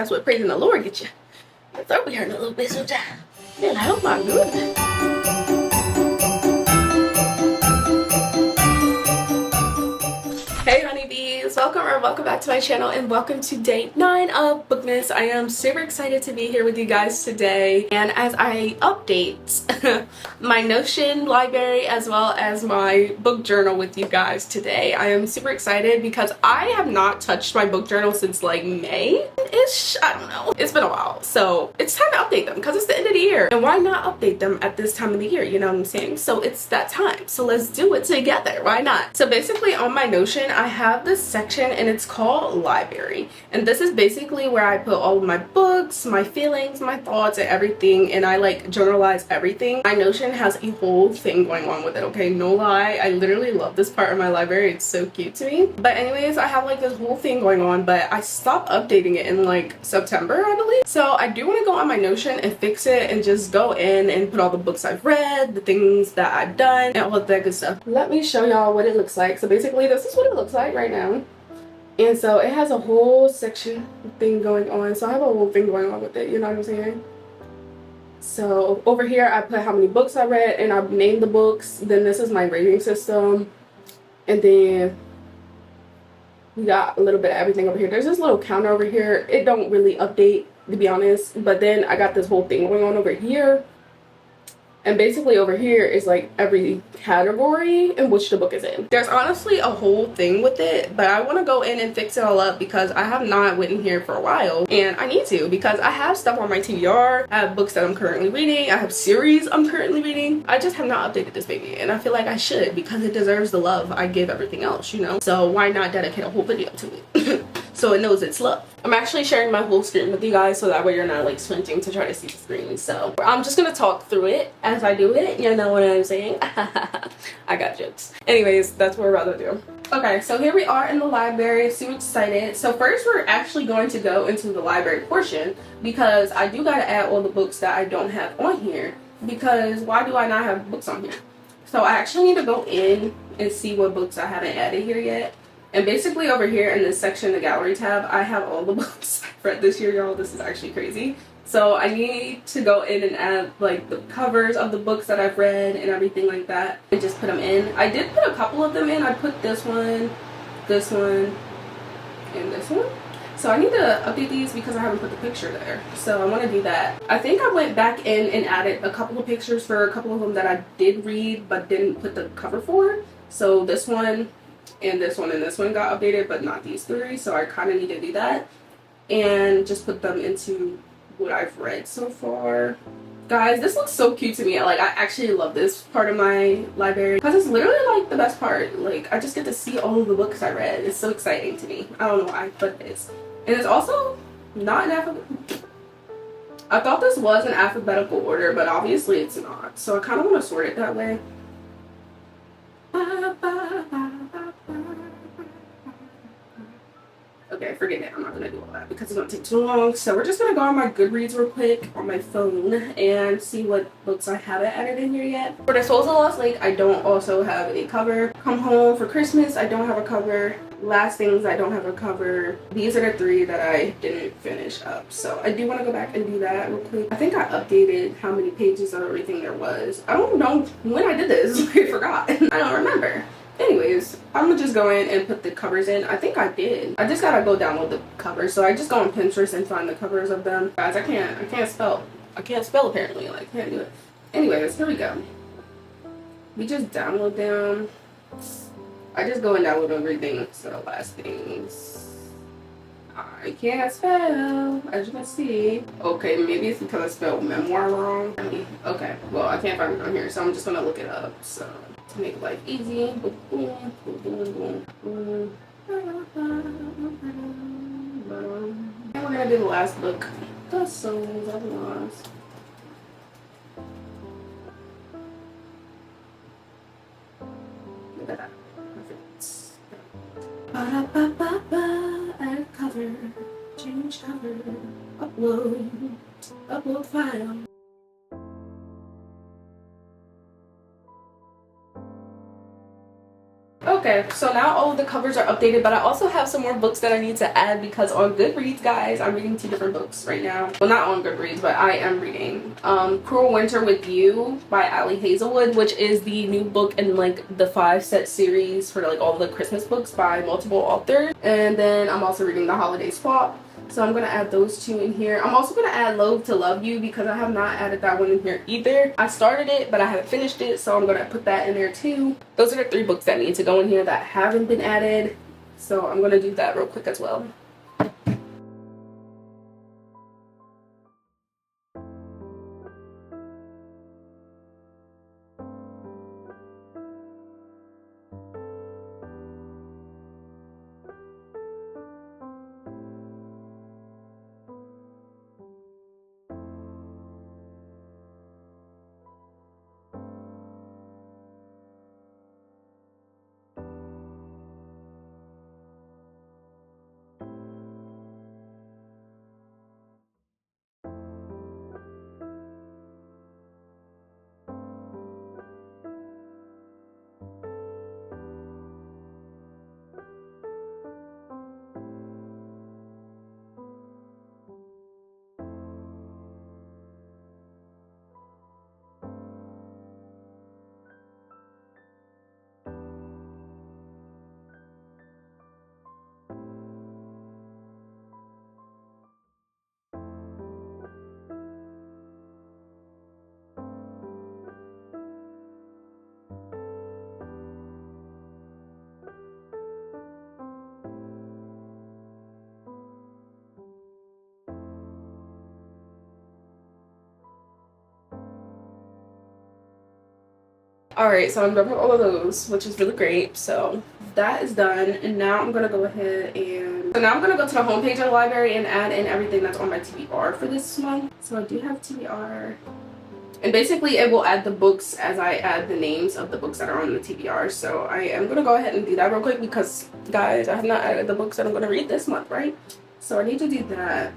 That's what praising the Lord gets you. My throat be hurting a little bit sometimes. Man, I hope I'm good. Hey honeybees, welcome back to my channel and welcome to day 9 of Bookmas. I am super excited to be here with you guys today, and as I update my Notion library as well as my book journal with you guys today, I am super excited because I have not touched my book journal since like May-ish. I don't know, it's been a while, so it's time to update them because it's the end of the year, and why not update them at this time of the year, you know what I'm saying? So it's that time, so let's do it together, why not? So basically on my Notion I have this section and it's called library, and this is basically where I put all of my books, my feelings, my thoughts, and everything, and I like journalize everything. My Notion has a whole thing going on with it, okay, no lie. I literally love this part of my library, it's so cute to me. But anyways, I have like this whole thing going on, but I stopped updating it in like September, I believe. So I do want to go on my Notion and fix it and just go in and put all the books I've read, the things that I've done, and all of that good stuff. Let me show y'all what it looks like. So basically this is what it looks like right now, and so it has a whole section thing going on. So I have a whole thing going on with it, you know what I'm saying? So over here I put how many books I read and I've named the books. Then this is my rating system, and then we got a little bit of everything over here. There's this little counter over here. It don't really update, to be honest, but then I got this whole thing going on over here. And basically over here is like every category in which the book is in. There's honestly a whole thing with it, but I want to go in and fix it all up because I have not went in here for a while, and I need to because I have stuff on my TBR. I have books that I'm currently reading. I have series I'm currently reading. I just have not updated this baby, and I feel like I should because it deserves the love I give everything else, you know? So why not dedicate a whole video to it so it knows it's love. I'm actually sharing my whole screen with you guys so that way you're not like squinting to try to see the screen. So I'm just gonna talk through it as I do it, you know what I'm saying? I got jokes. Anyways, that's what we're about to do. Okay, so here we are in the library, super excited. So first we're actually going to go into the library portion because I do gotta add all the books that I don't have on here, because why do I not have books on here? So I actually need to go in and see what books I haven't added here yet. And basically over here in this section, the gallery tab, I have all the books I've read this year, y'all. This is actually crazy. So I need to go in and add like the covers of the books that I've read and everything like that, and just put them in. I did put a couple of them in. I put this one, and this one. So I need to update these because I haven't put the picture there. So I want to do that. I think I went back in and added a couple of pictures for a couple of them that I did read but didn't put the cover for. So this one, and this one, and this one got updated, but not these three. So I kind of need to do that and just put them into what I've read so far. Guys, this looks so cute to me. Like, I actually love this part of my library because it's literally like the best part. Like, I just get to see all of the books I read. It's so exciting to me. I don't know why, but it is. And it's also not in alphabetical. I thought this was in alphabetical order, but obviously it's not. So I kind of want to sort it that way. Okay, forget it. I'm not gonna do all that because it's gonna take too long. So we're just gonna go on my Goodreads real quick on my phone and see what books I haven't added in here yet. For the Souls of Lost Lake, I don't also have a cover. Come Home for Christmas, I don't have a cover. Last Things, I don't have a cover. These are the 3 that I didn't finish up. So I do want to go back and do that real quick. I think I updated how many pages of everything there was. I don't know when I did this. I forgot. I don't remember. Anyways, I'm gonna just go in and put the covers in. I think I did. I just gotta go download the covers. So I just go on Pinterest and find the covers of them. Guys, I can't spell apparently. Like, can't do it. Anyways, here we go. We just download them. I just go and download everything. So Last Things. I can't spell, as you can see. Okay, maybe it's because I spelled memoir wrong. Okay, well, I can't find it on here, so I'm just gonna look it up. So to make life easy. And we're gonna do the last book, The Souls of Lost. Look at that. Perfect. Add cover, change cover, upload file. Okay, so now all of the covers are updated, but I also have some more books that I need to add because on Goodreads, guys, I'm reading 2 different books right now. Well, not on Goodreads, but I am reading Cruel Winter with You by lik_hazlewood, which is the new book in like the 5-set series for like all the Christmas books by multiple authors. And then I'm also reading The Holiday Swap. So I'm going to add those 2 in here. I'm also going to add Loathe to Love You because I have not added that one in here either. I started it, but I haven't finished it, so I'm going to put that in there too. Those are the 3 books that need to go in here that haven't been added. So I'm going to do that real quick as well. Alright, so I'm done with all of those, which is really great. So that is done, and now I'm gonna go ahead and so now I'm gonna go to the homepage of the library and add in everything that's on my TBR for this month. So I do have TBR, and basically it will add the books as I add the names of the books that are on the TBR. So I am gonna go ahead and do that real quick because, guys, I have not added the books that I'm gonna read this month, right? So I need to do that.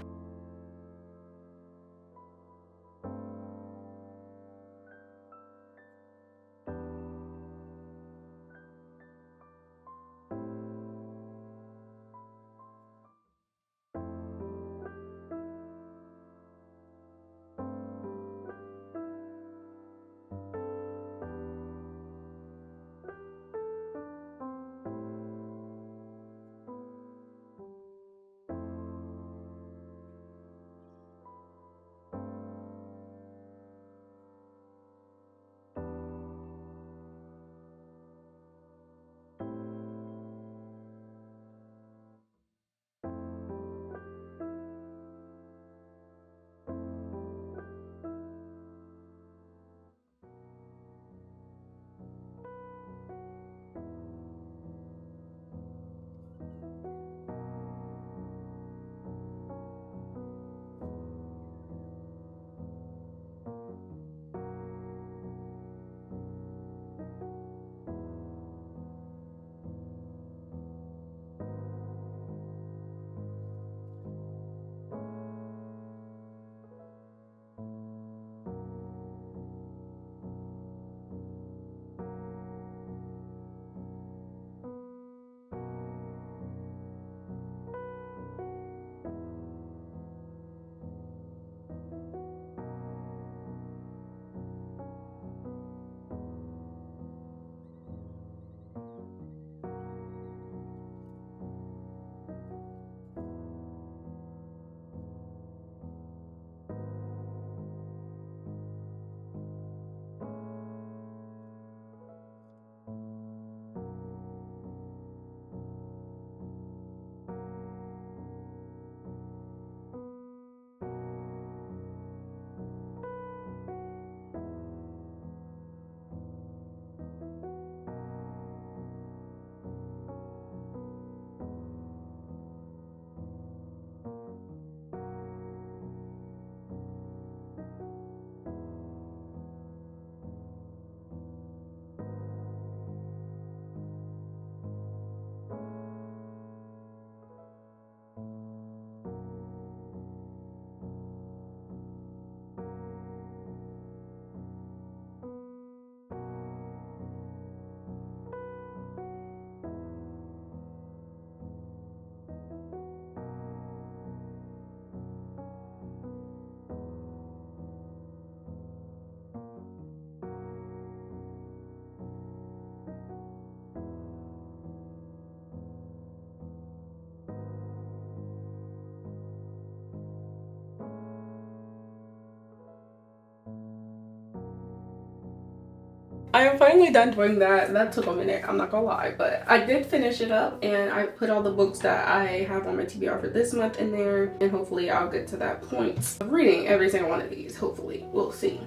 I am finally done doing that. That took a minute, I'm not gonna lie, but I did finish it up, and I put all the books that I have on my TBR for this month in there, and hopefully I'll get to that point of reading every single one of these. Hopefully, we'll see.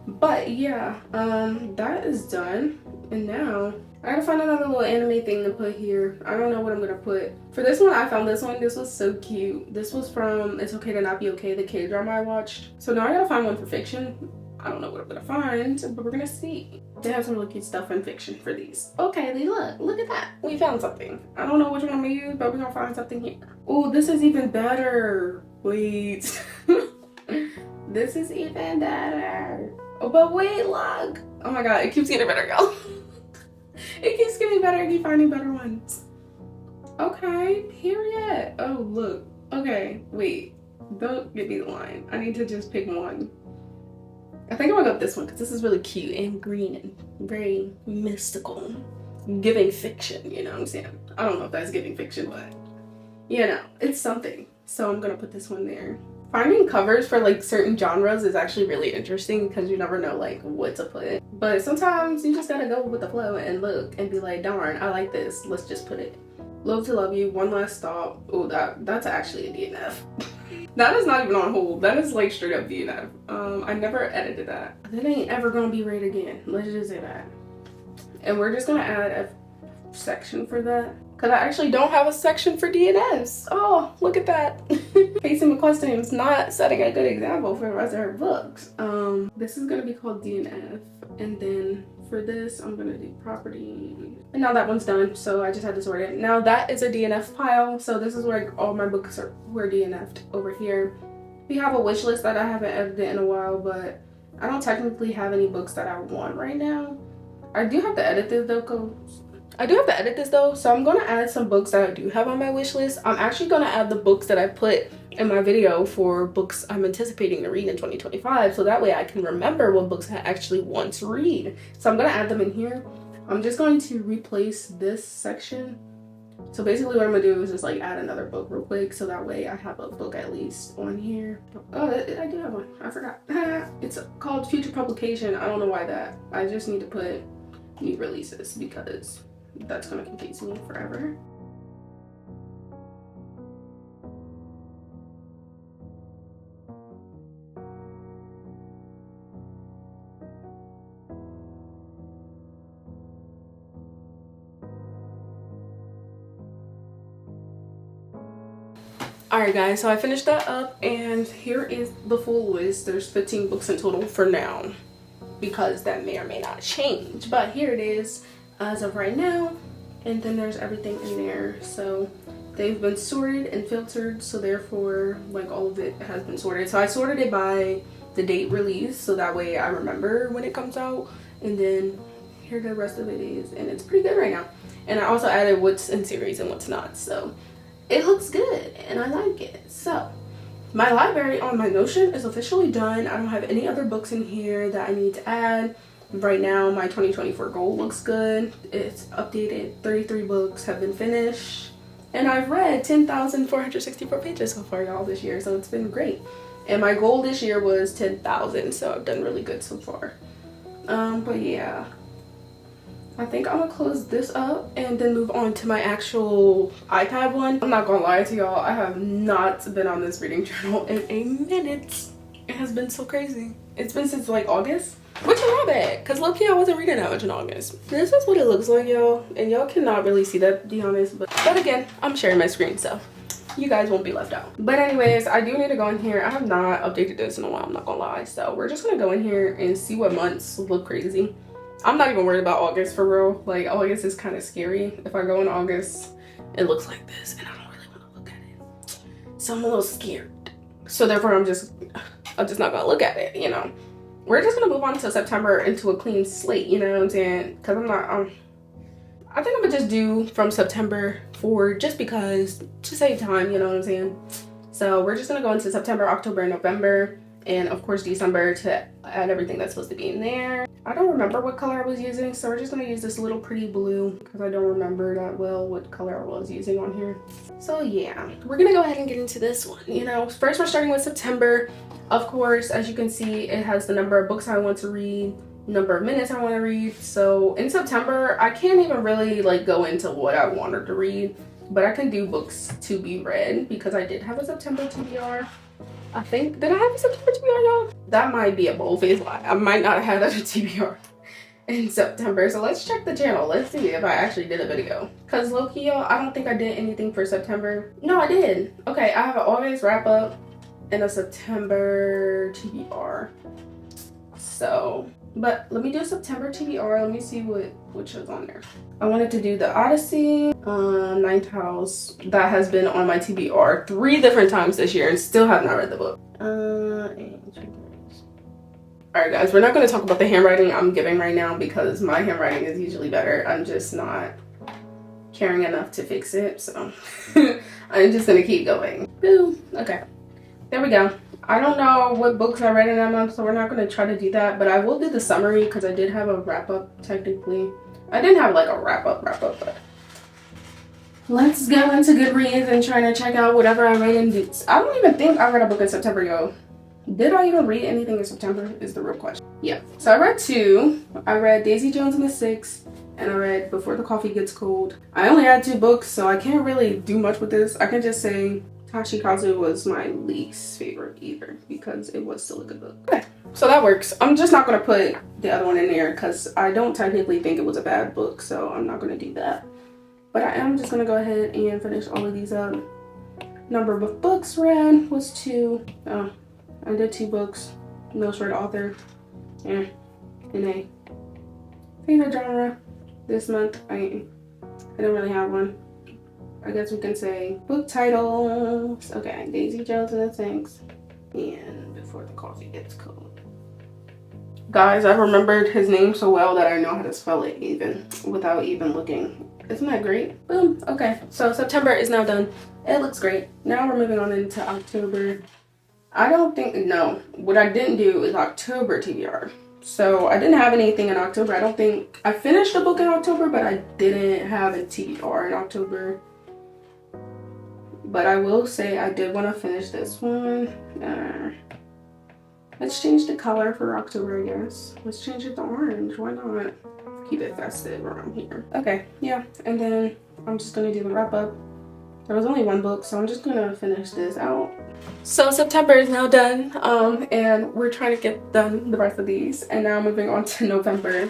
But yeah, that is done, and now I gotta find another little anime thing to put here. I don't know what I'm gonna put. For this one, I found this one. This was so cute. This was from It's Okay to Not Be Okay, the K-drama I watched. So now I gotta find one for fiction. I don't know what I'm gonna find, but we're gonna see. They have some really cute stuff in fiction for these. Okay, look at that. We found something. I don't know which one I'm gonna use, but we're gonna find something here. Oh, this is even better. Wait. This is even better. Oh, but wait, look. Oh my god, it keeps getting better, y'all. It keeps getting better. I keep finding better ones. Okay, period. Oh, look. Okay, wait. Don't give me the line. I need to just pick one. I think I'm gonna go with this one because this is really cute and green and very mystical. Giving fiction, you know what I'm saying? I don't know if that's giving fiction, but you know, it's something. So I'm gonna put this one there. Finding covers for like certain genres is actually really interesting because you never know like what to put. But sometimes you just gotta go with the flow and look and be like, darn, I like this. Let's just put it. Love to Love You, One Last Stop. Oh, that's actually a DNF. That is not even on hold. That is like straight up DNF. I never edited that. That ain't ever gonna be right again. Let's just say that. And we're just gonna add a section for that. Because I actually don't have a section for DNFs. Oh, look at that. Casey McQuestion is not setting a good example for the rest of her books. This is gonna be called DNF. And then for this, I'm gonna do property. And now that one's done, so I just had to sort it. Now that is a DNF pile. So this is where all my books were DNF'd over here. We have a wish list that I haven't edited in a while, but I don't technically have any books that I want right now. I do have to edit this though, so I'm gonna add some books that I do have on my wish list. I'm actually gonna add the books that I put in my video for books I'm anticipating to read in 2025, so that way I can remember what books I actually want to read. So I'm gonna add them in here. I'm just going to replace this section. So basically what I'm gonna do is just like add another book real quick, so that way I have a book at least on here. Oh, I do have one. I forgot. It's called Future Publication. I don't know why that. I just need to put new releases because that's gonna confuse me forever. Alright guys, so I finished that up and here is the full list. There's 15 books in total for now because that may or may not change, but here it is as of right now, and then there's everything in there. So they've been sorted and filtered, so therefore like all of it has been sorted. So I sorted it by the date release so that way I remember when it comes out, and then here the rest of it is, and it's pretty good right now. And I also added what's in series and what's not, so it looks good and I like it. So my library on my Notion is officially done. I don't have any other books in here that I need to add. Right now my 2024 goal looks good. It's updated. 33 books have been finished and I've read 10,464 pages so far, y'all, this year, so it's been great. And my goal this year was 10,000, so I've done really good so far. But yeah, I think I'm gonna close this up and then move on to my actual iPad one. I'm not gonna lie to y'all, I have not been on this reading journal in a minute. It has been so crazy. It's been since like August, which is not bad because low-key I wasn't reading that much in August. This is what it looks like, y'all, and y'all cannot really see that, to be honest, but again, I'm sharing my screen, so you guys won't be left out. But anyways, I do need to go in here. I have not updated this in a while, I'm not gonna lie, so we're just gonna go in here and see what months look crazy. I'm not even worried about August for real. Like, August is kind of scary. If I go in August, it looks like this, and I don't really want to look at it. So I'm a little scared. So therefore, I'm just not gonna look at it, you know. We're just gonna move on to September into a clean slate, you know what I'm saying? Because I'm not, I think I'm gonna just do from September forward just because, to save time, you know what I'm saying? So we're just gonna go into September, October, November, and of course December to add everything that's supposed to be in there. I don't remember what color I was using, so we're just gonna use this little pretty blue because I don't remember that well what color I was using on here. So yeah, we're gonna go ahead and get into this one. You know, first we're starting with September. Of course, as you can see, it has the number of books I want to read, number of minutes I want to read. So in September, I can't even really like go into what I wanted to read, but I can do books to be read because I did have a September TBR. I think, did I have a September TBR, y'all? That might be a bold-faced lie. I might not have had a TBR in September. So let's check the channel. Let's see if I actually did a video. Because low-key, y'all, I don't think I did anything for September. No, I did. Okay, I have an August wrap-up and a September TBR. So, but let me do September TBR. Let me see which is on there. I wanted to do the Odyssey, Ninth House. That has been on my TBR 3 different times this year and still have not read the book. Alright guys, we're not going to talk about the handwriting I'm giving right now because my handwriting is usually better. I'm just not caring enough to fix it, so I'm just going to keep going. Boom. Okay, there we go. I don't know what books I read in that month, so we're not going to try to do that, but I will do the summary because I did have a wrap-up technically. I didn't have like a wrap-up, but let's go into Goodreads and try to check out whatever I read in this. I don't even think I read a book in September, yo. Did I even read anything in September is the real question. Yeah, so I read 2. I read Daisy Jones and the Six, and I read Before the Coffee Gets Cold. I only had 2 books, so I can't really do much with this. I can just say Toshikazu was my least favorite either because it was still a good book. Okay, so that works. I'm just not going to put the other one in there because I don't technically think it was a bad book, so I'm not going to do that. But I am just going to go ahead and finish all of these up. Number of books read was 2. Oh, I did 2 books. Most read author. Yeah, and a favorite genre this month. I don't really have one. I guess we can say book titles. Okay, Daisy Jones and the Six and Before the Coffee Gets Cold. Guys, I remembered his name so well that I know how to spell it even without even looking. Isn't that great? Boom. Okay, so September is now done. It looks great. Now we're moving on into October. I don't think, no, what I didn't do is October TBR. So I didn't have anything in October. I don't think I finished a book in October, but I didn't have a TBR in October. But I will say I did want to finish this one. Let's change the color for October, I guess. Let's change it to orange. Why not? Keep it festive around here. Okay, yeah. And then I'm just going to do the wrap up. There was only 1 book, so I'm just going to finish this out. So September is now done. And we're trying to get done the rest of these. And now moving on to November.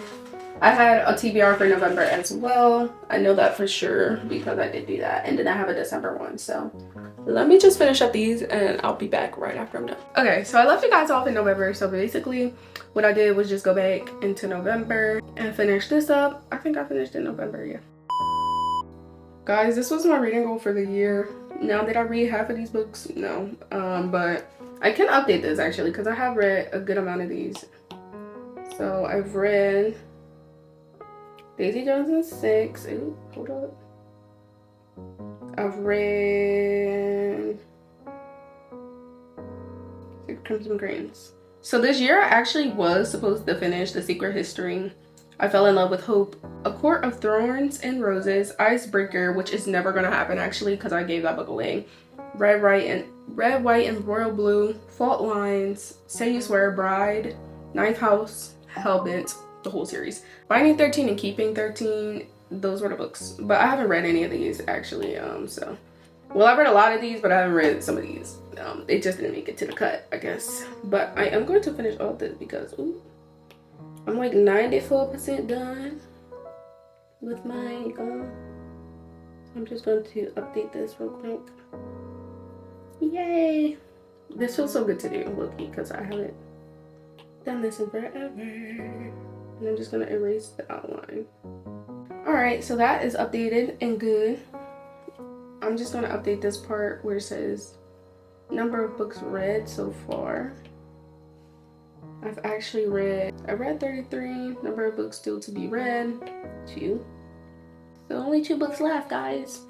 I had a TBR for November as well. I know that for sure because I did do that. And then I have a December one. So let me just finish up these and I'll be back right after I'm done. Okay, so I left you guys off in November. So basically what I did was just go back into November and finish this up. I think I finished in November, yeah. Guys, this was my reading goal for the year. Now that I read half of these books, no. But I can update this actually because I have read a good amount of these. So I've read Daisy Jones and Six. Ooh, hold up. I've read Six Crimson Cranes. So this year I actually was supposed to finish The Secret History, I Fell in Love with Hope, A Court of Thorns and Roses, Icebreaker, which is never gonna happen actually because I gave that book away, Red, White, and Royal Blue, Fault Lines, Say You Swear, Bride, Ninth House, Hellbent, the whole series. Finding 13 and Keeping 13, those were the books. But I haven't read any of these actually, so. Well, I've read a lot of these, but I haven't read some of these. They just didn't make it to the cut, I guess. But I am going to finish all of this because, ooh, I'm like 94% done with my goal. I'm just going to update this real quick. Yay! This feels so good to do, low-key, because I haven't done this in forever. And I'm just gonna erase the outline. Alright, so that is updated and good. I'm just gonna update this part where it says number of books read so far. I read 33, number of books still to be read, 2. So only 2 books left, guys.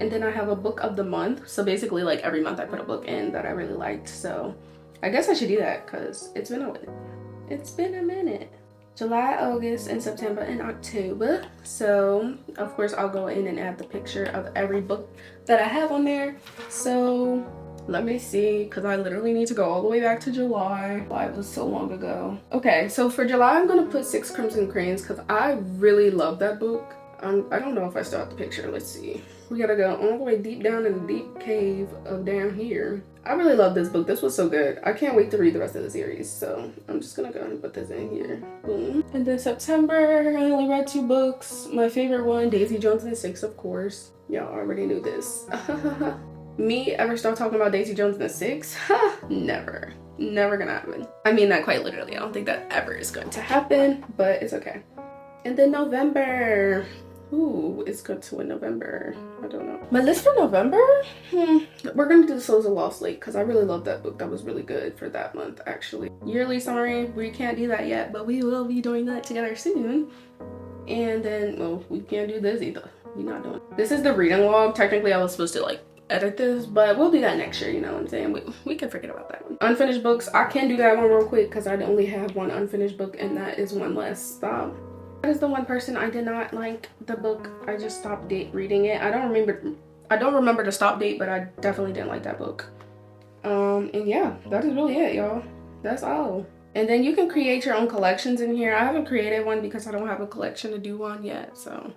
And then I have a book of the month. So basically like every month I put a book in that I really liked. So I guess I should do that because it's been a minute. July, August, and September, and October. So of course I'll go in and add the picture of every book that I have on there. So Let me see, because I literally need to go all the way back to July. July was so long ago. Okay, so for July, I'm gonna put 6 Crimson Cranes because I really love that book. I don't know if I still have the picture. Let's see. We gotta go all the way deep down in the deep cave of down here. I really love this book. This was so good. I can't wait to read the rest of the series. So I'm just gonna go and put this in here. Boom. And then September, I only read 2 books. My favorite one, Daisy Jones and the Six, of course. Y'all already knew this. Me ever start talking about Daisy Jones and the Six? Never. Never gonna happen. I mean that quite literally. I don't think that ever is going to happen, but it's okay. And then November. Ooh, it's good to in November. I don't know. My list for November? We're gonna do the Souls of Lost Lake because I really love that book. That was really good for that month, actually. Yearly summary, we can't do that yet, but we will be doing that together soon. And then, well, we can't do this either. We're not doing it. This is the reading log. Technically, I was supposed to like edit this, but we'll do that next year, you know what I'm saying? We can forget about that one. Unfinished books, I can do that one real quick because I only have 1 unfinished book, and that is One Less Stop. That is the one person I did not like the book. I just stopped reading it. I don't remember the stop date, but I definitely didn't like that book. And yeah, that is really it, y'all. That's all. And then you can create your own collections in here. I haven't created one because I don't have a collection to do one yet, so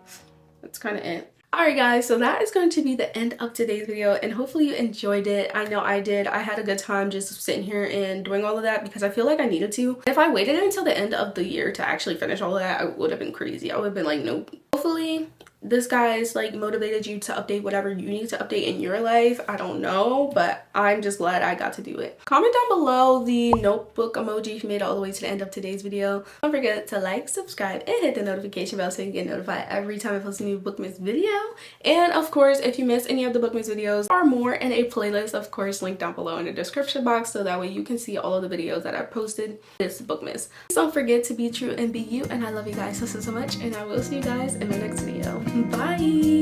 that's kind of it. Alright guys, so that is going to be the end of today's video, and hopefully you enjoyed it. I know I did. I had a good time just sitting here and doing all of that because I feel like I needed to. If I waited until the end of the year to actually finish all of that, I would have been crazy. I would have been like, nope. Hopefully this guy's like motivated you to update whatever you need to update in your life. I don't know, but I'm just glad I got to do it. Comment down below the notebook emoji if you made it all the way to the end of today's video. Don't forget to like, subscribe, and hit the notification bell so you can get notified every time I post a new Bookmas video. And of course, if you miss any of the Bookmas videos or more in a playlist, of course, linked down below in the description box, so that way you can see all of the videos that I posted this Bookmas. Don't forget to be true and be you, and I love you guys so much, and I will see you guys in my next video. Bye!